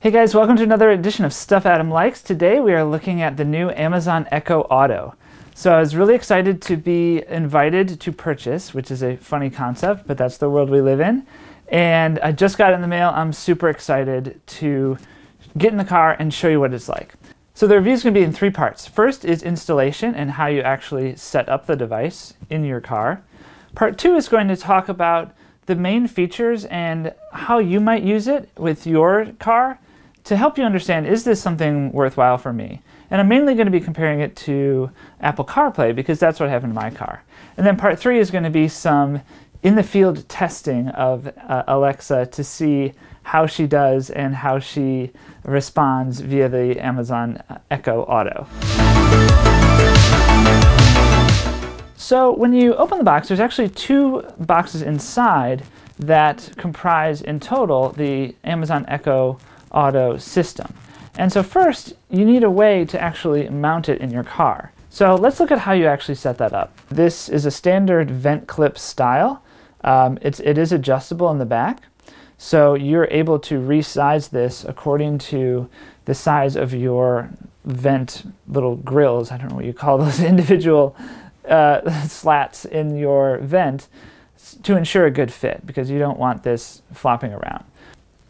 Hey guys, welcome to another edition of Stuff Adam Likes. Today we are looking at the new Amazon Echo Auto. So I was really excited to be invited to purchase, which is a funny concept, but that's the world we live in. And I just got it in the mail. I'm super excited to get in the car and show you what it's like. So the review is going to be in three parts. First is installation and how you actually set up the device in your car. Part two is going to talk about the main features and how you might use it with your car to help you understand, is this something worthwhile for me? And I'm mainly going to be comparing it to Apple CarPlay because that's what happened in my car. And then part three is going to be some in-the-field testing of Alexa to see how she does and how she responds via the Amazon Echo Auto. So when you open the box, there's actually two boxes inside that comprise in total the Amazon Echo Auto system. And so first, you need a way to actually mount it in your car. So let's look at how you actually set that up. This is a standard vent clip style. It is adjustable in the back. So you're able to resize this according to the size of your vent little grills. I don't know what you call those individual slats in your vent to ensure a good fit because you don't want this flopping around.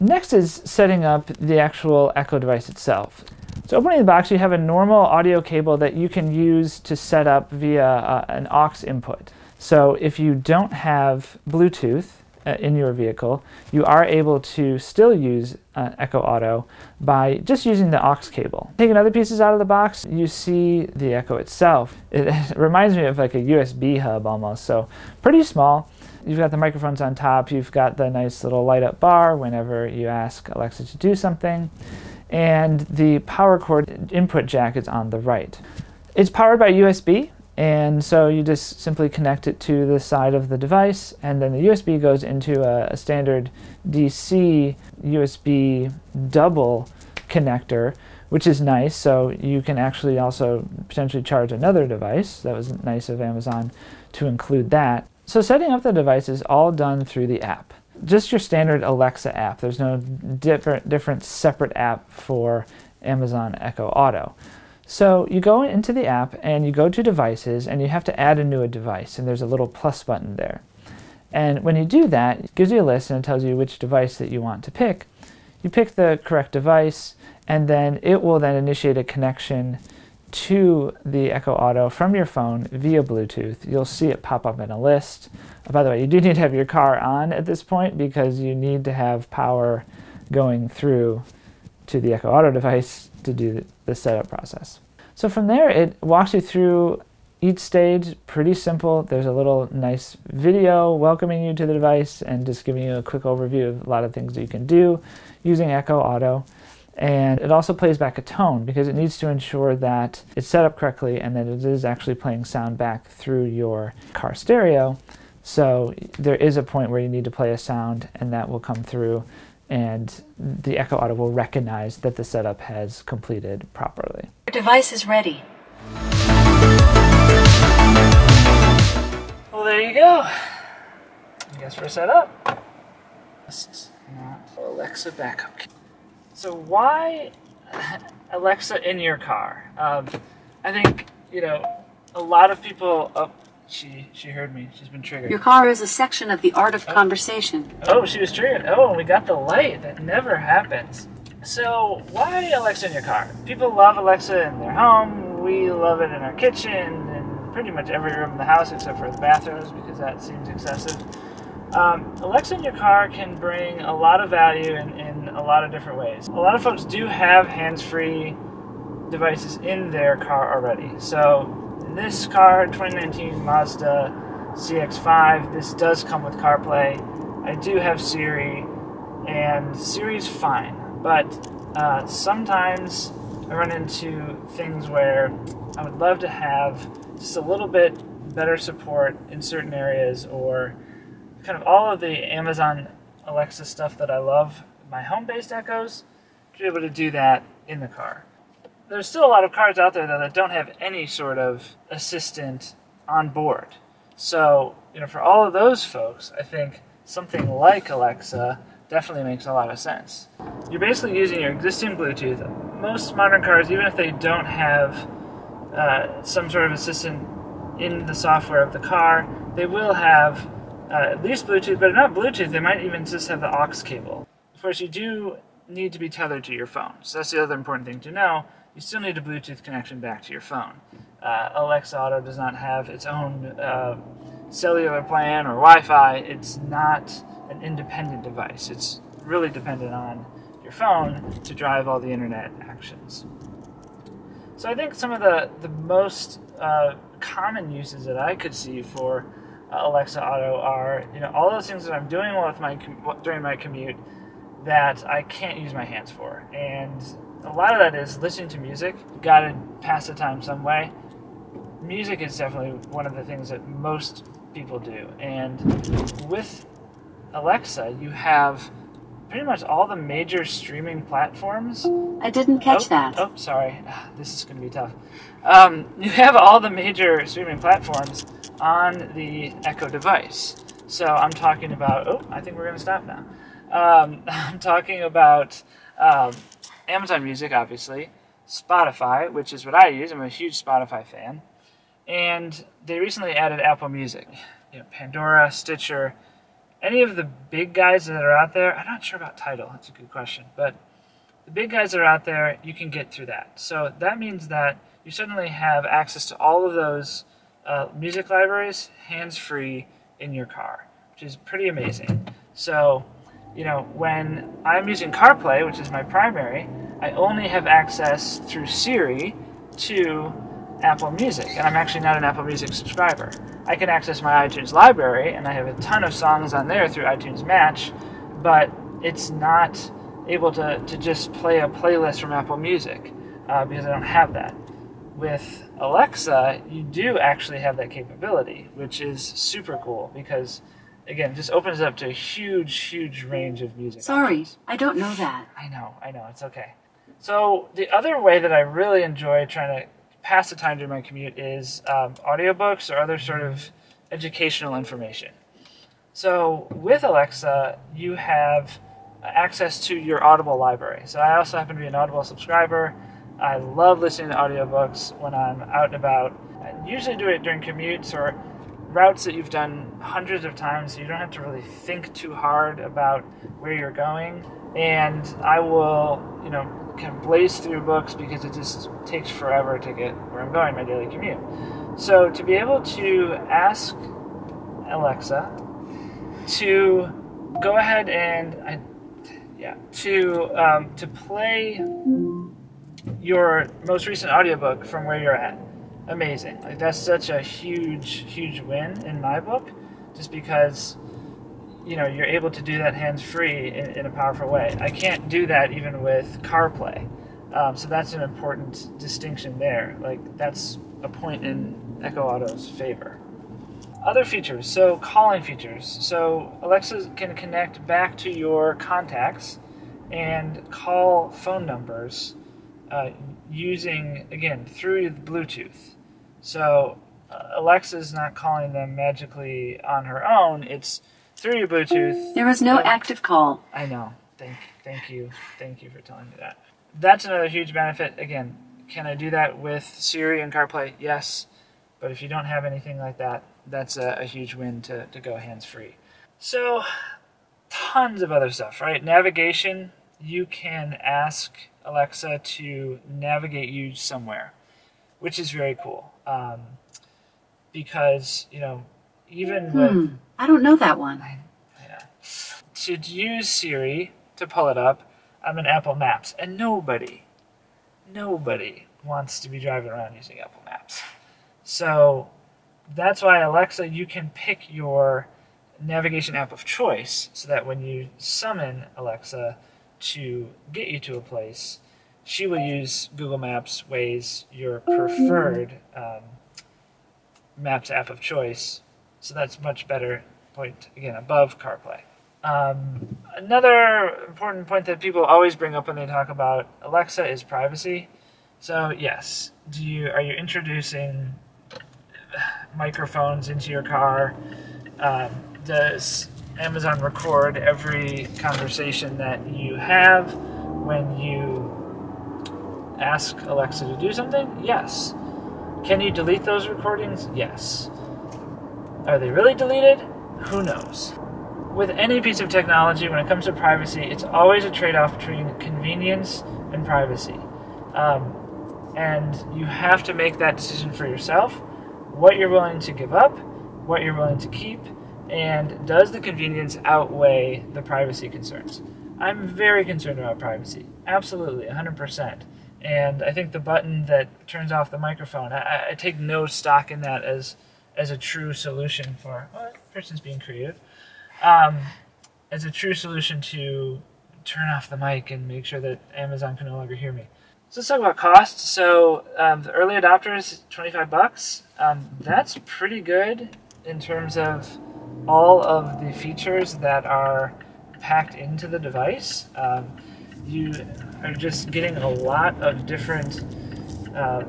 Next is setting up the actual Echo device itself. So opening the box, you have a normal audio cable that you can use to set up via an aux input. So if you don't have Bluetooth in your vehicle, you are able to still use Echo Auto by just using the aux cable. Taking other pieces out of the box, you see the Echo itself. It reminds me of like a USB hub almost, so pretty small. You've got the microphones on top, you've got the nice little light up bar whenever you ask Alexa to do something, and the power cord input jack is on the right. It's powered by USB, and so you just simply connect it to the side of the device, and then the USB goes into a standard DC USB double connector, which is nice, so you can actually also potentially charge another device. That was nice of Amazon to include that. So setting up the device is all done through the app. Just your standard Alexa app. There's no different separate app for Amazon Echo Auto. So you go into the app and you go to devices and you have to add a new device, and there's a little plus button there. And when you do that, it gives you a list and it tells you which device that you want to pick. You pick the correct device and then it will then initiate a connection to the Echo Auto from your phone via Bluetooth. You'll see it pop up in a list. By the way, you do need to have your car on at this point because you need to have power going through to the Echo Auto device to do the setup process. So from there, it walks you through each stage. Pretty simple. There's a little nice video welcoming you to the device and just giving you a quick overview of a lot of things that you can do using Echo Auto. And it also plays back a tone because it needs to ensure that it's set up correctly and that it is actually playing sound back through your car stereo. So there is a point where you need to play a sound and that will come through and the Echo Auto will recognize that the setup has completed properly. Your device is ready. Well, there you go. I guess we're set up. This is not Alexa backup. So why Alexa in your car? I think, you know, a lot of people... Oh, she heard me. She's been triggered. Your car is a section of the art of conversation. Oh, she was triggered. Oh, and we got the light. That never happens. So why Alexa in your car? People love Alexa in their home. We love it in our kitchen and pretty much every room in the house except for the bathrooms because that seems excessive. Alexa in your car can bring a lot of value in a lot of different ways. A lot of folks do have hands-free devices in their car already. So in this car, 2019 Mazda CX-5, this does come with CarPlay. I do have Siri, and Siri's fine, but sometimes I run into things where I would love to have just a little bit better support in certain areas, or kind of all of the Amazon Alexa stuff that I love, my home-based Echoes, to be able to do that in the car. There's still a lot of cars out there though that don't have any sort of assistant on board. So, you know, for all of those folks, I think something like Alexa definitely makes a lot of sense. You're basically using your existing Bluetooth. Most modern cars, even if they don't have some sort of assistant in the software of the car, they will have at least Bluetooth, but if not Bluetooth, they might even just have the aux cable. Of course, you do need to be tethered to your phone, so that's the other important thing to know. You still need a Bluetooth connection back to your phone. Alexa Auto does not have its own cellular plan or Wi-Fi. It's not an independent device. It's really dependent on your phone to drive all the internet actions. So I think some of the most common uses that I could see for Alexa Auto are, all those things that I'm doing during my commute that I can't use my hands for. And a lot of that is listening to music. You've got to pass the time some way. Music is definitely one of the things that most people do. And with Alexa, you have pretty much all the major streaming platforms. I didn't catch that. Oh, sorry. This is going to be tough. You have all the major streaming platforms on the Echo device. So I'm talking about, I think we're going to stop now. I'm talking about Amazon Music, obviously, Spotify, which is what I use. I'm a huge Spotify fan. And they recently added Apple Music. Pandora, Stitcher, any of the big guys that are out there. I'm not sure about Tidal. That's a good question. But the big guys that are out there, you can get through that. So that means that you suddenly have access to all of those music libraries hands-free in your car, which is pretty amazing. So, when I'm using CarPlay, which is my primary, I only have access through Siri to Apple Music, and I'm actually not an Apple Music subscriber. I can access my iTunes library, and I have a ton of songs on there through iTunes Match, but it's not able to just play a playlist from Apple Music because I don't have that. With Alexa, you do actually have that capability, which is super cool because, again, it just opens it up to a huge range of music. Sorry, options. I don't know that. I know, it's okay. So the other way that I really enjoy trying to pass the time during my commute is audiobooks or other sort of educational information. So with Alexa, you have access to your Audible library. So I also happen to be an Audible subscriber. I love listening to audiobooks when I'm out and about. I usually do it during commutes or routes that you've done hundreds of times, so you don't have to really think too hard about where you're going. And I will, kind of blaze through books because it just takes forever to get where I'm going, my daily commute. So to be able to ask Alexa to go ahead and to play your most recent audiobook from where you're at. Amazing. Like, that's such a huge win in my book, just because you're able to do that hands-free in a powerful way. I can't do that even with CarPlay. So that's an important distinction there. Like, that's a point in Echo Auto's favor. Other features, so calling features. So Alexa can connect back to your contacts and call phone numbers using, again, through Bluetooth. So Alexa's not calling them magically on her own. It's through your Bluetooth. There was no active call. I know. Thank you for telling me that. That's another huge benefit. Again, can I do that with Siri and CarPlay? Yes. But if you don't have anything like that, that's a huge win to go hands-free. So, tons of other stuff, right? Navigation, you can ask Alexa to navigate you somewhere, which is very cool. Because, even with... I don't know that one. To use Siri to pull it up, I'm in Apple Maps, and nobody wants to be driving around using Apple Maps. So that's why Alexa, you can pick your navigation app of choice so that when you summon Alexa to get you to a place, she will use Google Maps, Waze, your preferred Maps app of choice. So that's much better point, again, above CarPlay. Another important point that people always bring up when they talk about Alexa is privacy. So yes, are you introducing microphones into your car? Does Amazon record every conversation that you have when you ask Alexa to do something? Yes. Can you delete those recordings? Yes. Are they really deleted? Who knows? With any piece of technology, when it comes to privacy, it's always a trade-off between convenience and privacy. And you have to make that decision for yourself, what you're willing to give up, what you're willing to keep, and does the convenience outweigh the privacy concerns? I'm very concerned about privacy. Absolutely, 100%. And I think the button that turns off the microphone, I take no stock in that as a true solution for, well, that person's being creative, as a true solution to turn off the mic and make sure that Amazon can no longer hear me. So let's talk about cost. So the early adopters, $25. That's pretty good in terms of all of the features that are packed into the device. You are just getting a lot of different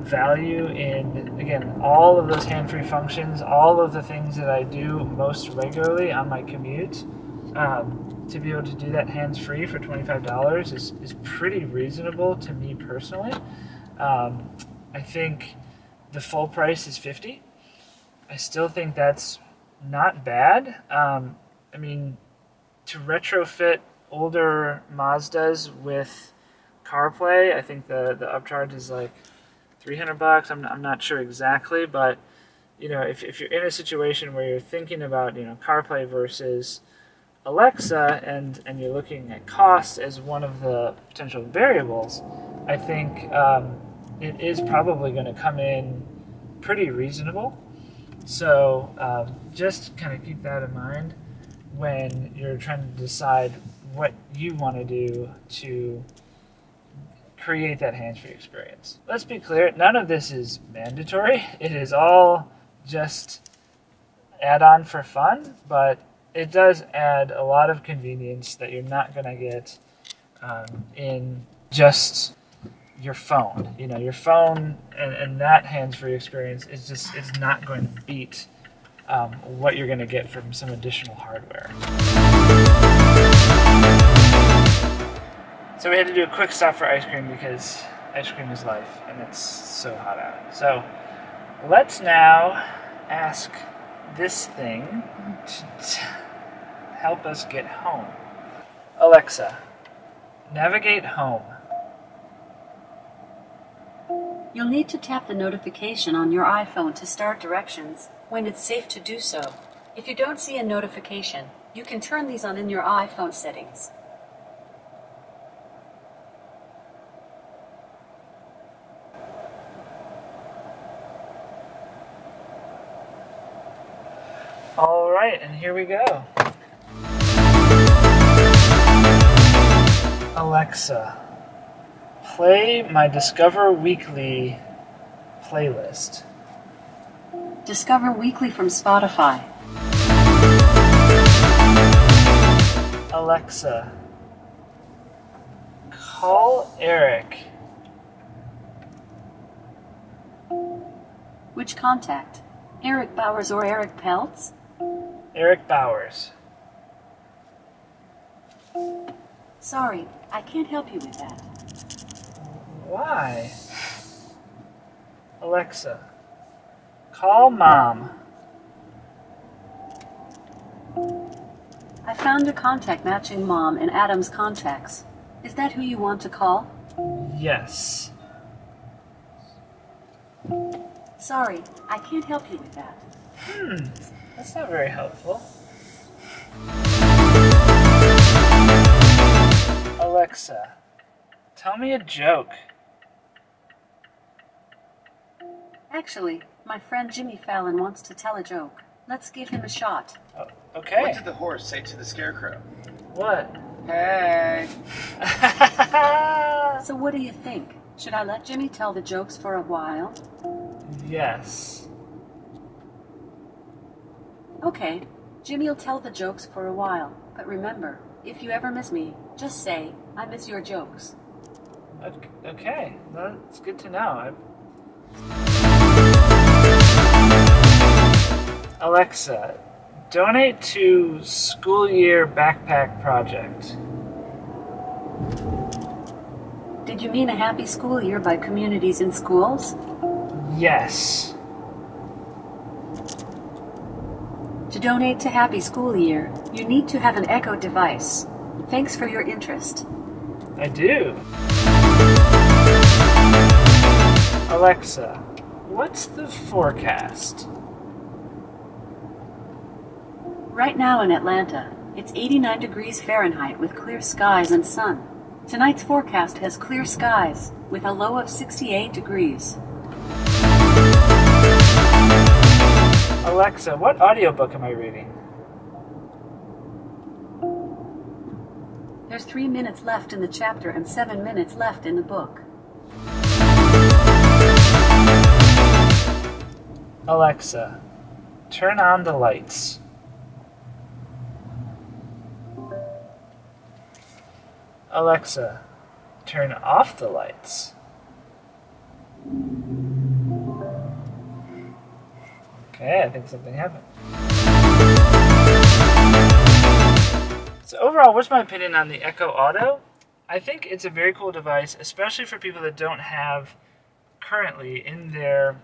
value in, again, all of those hand-free functions, all of the things that I do most regularly on my commute. To be able to do that hands-free for $25 is pretty reasonable to me personally. I think the full price is $50. I still think that's not bad. I mean, to retrofit older Mazdas with CarPlay, I think the upcharge is like $300. I'm not sure exactly, but you know, if you're in a situation where you're thinking about, you know, CarPlay versus Alexa and you're looking at cost as one of the potential variables, I think it is probably going to come in pretty reasonable. So just kind of keep that in mind when you're trying to decide what you want to do to create that hands-free experience. Let's be clear, none of this is mandatory. It is all just add-on for fun, but it does add a lot of convenience that you're not going to get in just your phone. You know, your phone and that hands-free experience is just, it's not going to beat what you're going to get from some additional hardware. So we had to do a quick stop for ice cream because ice cream is life and it's so hot out. So let's now ask this thing to help us get home. Alexa, navigate home. You'll need to tap the notification on your iPhone to start directions when it's safe to do so. If you don't see a notification, you can turn these on in your iPhone settings. All right, and here we go. Alexa, play my Discover Weekly playlist. Discover Weekly from Spotify. Alexa, call Eric. Which contact? Eric Bowers or Eric Peltz? Eric Bowers. Sorry, I can't help you with that. Why? Alexa, call Mom. I found a contact matching Mom in Adam's contacts. Is that who you want to call? Yes. Sorry, I can't help you with that. That's not very helpful. Alexa, tell me a joke. Actually, my friend Jimmy Fallon wants to tell a joke. Let's give him a shot. Oh, okay. What did the horse say to the scarecrow? What? Hey! So what do you think? Should I let Jimmy tell the jokes for a while? Yes. Okay, Jimmy'll tell the jokes for a while. But remember, if you ever miss me, just say, I miss your jokes. Okay, that's good to know. Alexa, Donate to School Year Backpack Project. Did you mean a happy school year by communities in schools? Yes. To donate to Happy School Year, you need to have an Echo device. Thanks for your interest. I do. Alexa, what's the forecast? Right now in Atlanta, it's 89 degrees Fahrenheit with clear skies and sun. Tonight's forecast has clear skies with a low of 68 degrees. Alexa, what audiobook am I reading? There's 3 minutes left in the chapter and 7 minutes left in the book. Alexa, turn on the lights. Alexa, turn off the lights. Okay, I think something happened. So overall, what's my opinion on the Echo Auto? I think it's a very cool device, especially for people that don't have currently in their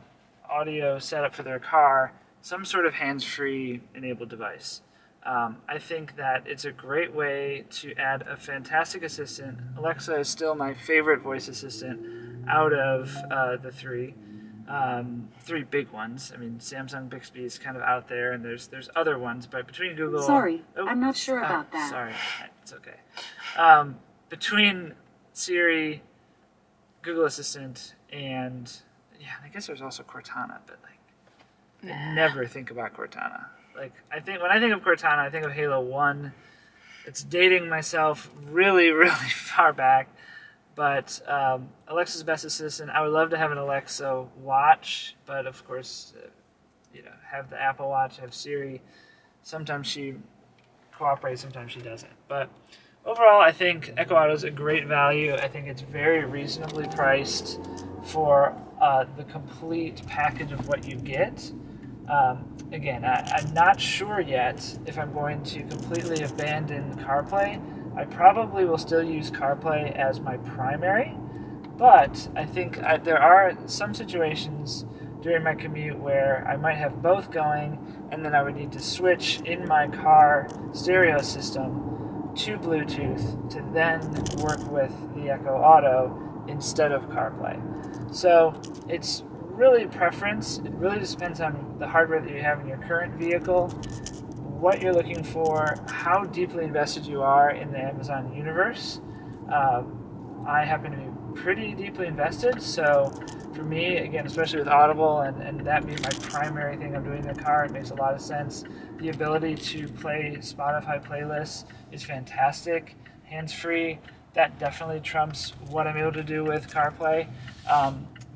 audio setup for their car some sort of hands-free enabled device. I think that it's a great way to add a fantastic assistant. Alexa is still my favorite voice assistant out of the three big ones. I mean, Samsung Bixby is kind of out there, and there's other ones, but between Google... Sorry, I'm not sure about that. Sorry, it's okay. Between Siri, Google Assistant, and yeah, I guess there's also Cortana, but like, I never think about Cortana. Like, when I think of Cortana, I think of Halo 1. It's dating myself really, really far back. But Alexa's best assistant. I would love to have an Alexa Watch, but of course, have the Apple Watch, have Siri. Sometimes she cooperates, sometimes she doesn't. But overall, I think Echo Auto is a great value. I think it's very reasonably priced for the complete package of what you get. Again, I'm not sure yet if I'm going to completely abandon CarPlay. I probably will still use CarPlay as my primary, but I think there are some situations during my commute where I might have both going, and then I would need to switch in my car stereo system to Bluetooth to then work with the Echo Auto instead of CarPlay. So it's really preference. It really depends on the hardware that you have in your current vehicle, what you're looking for, how deeply invested you are in the Amazon universe. I happen to be pretty deeply invested, so for me, again, especially with Audible and that being my primary thing I'm doing in the car, it makes a lot of sense. The ability to play Spotify playlists is fantastic. Hands-free, that definitely trumps what I'm able to do with CarPlay.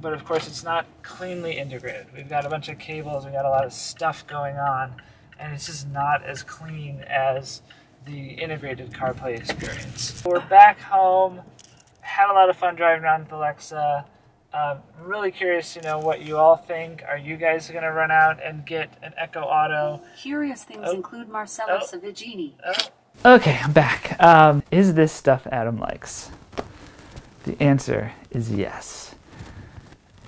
But of course, it's not cleanly integrated. We've got a bunch of cables, we've got a lot of stuff going on, and it's just not as clean as the integrated CarPlay experience. We're back home, had a lot of fun driving around with Alexa. Really curious to know what you all think. Are you guys going to run out and get an Echo Auto? Curious things include Marcello Savigini. Okay, I'm back. Is this stuff Adam likes? The answer is yes.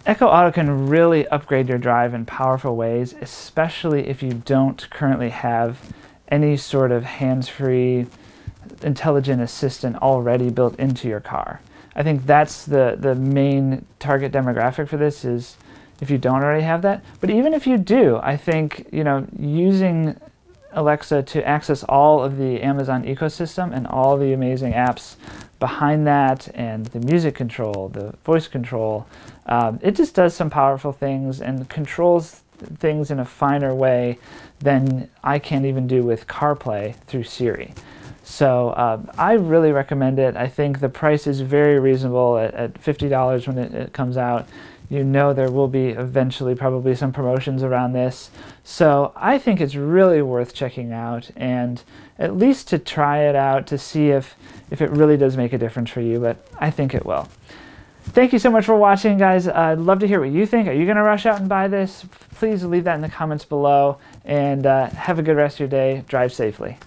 Echo Auto can really upgrade your drive in powerful ways, especially if you don't currently have any sort of hands-free intelligent assistant already built into your car. I think that's the main target demographic for this, is if you don't already have that. But even if you do, I think using Alexa to access all of the Amazon ecosystem and all the amazing apps behind that, and the music control, the voice control, it just does some powerful things and controls things in a finer way than I can't even do with CarPlay through Siri. So I really recommend it. I think the price is very reasonable at $50 when it comes out. You know there will be eventually probably some promotions around this. So I think it's really worth checking out, and at least to try it out to see if it really does make a difference for you, but I think it will. Thank you so much for watching, guys. I'd love to hear what you think. Are you going to rush out and buy this? Please leave that in the comments below, and have a good rest of your day. Drive safely.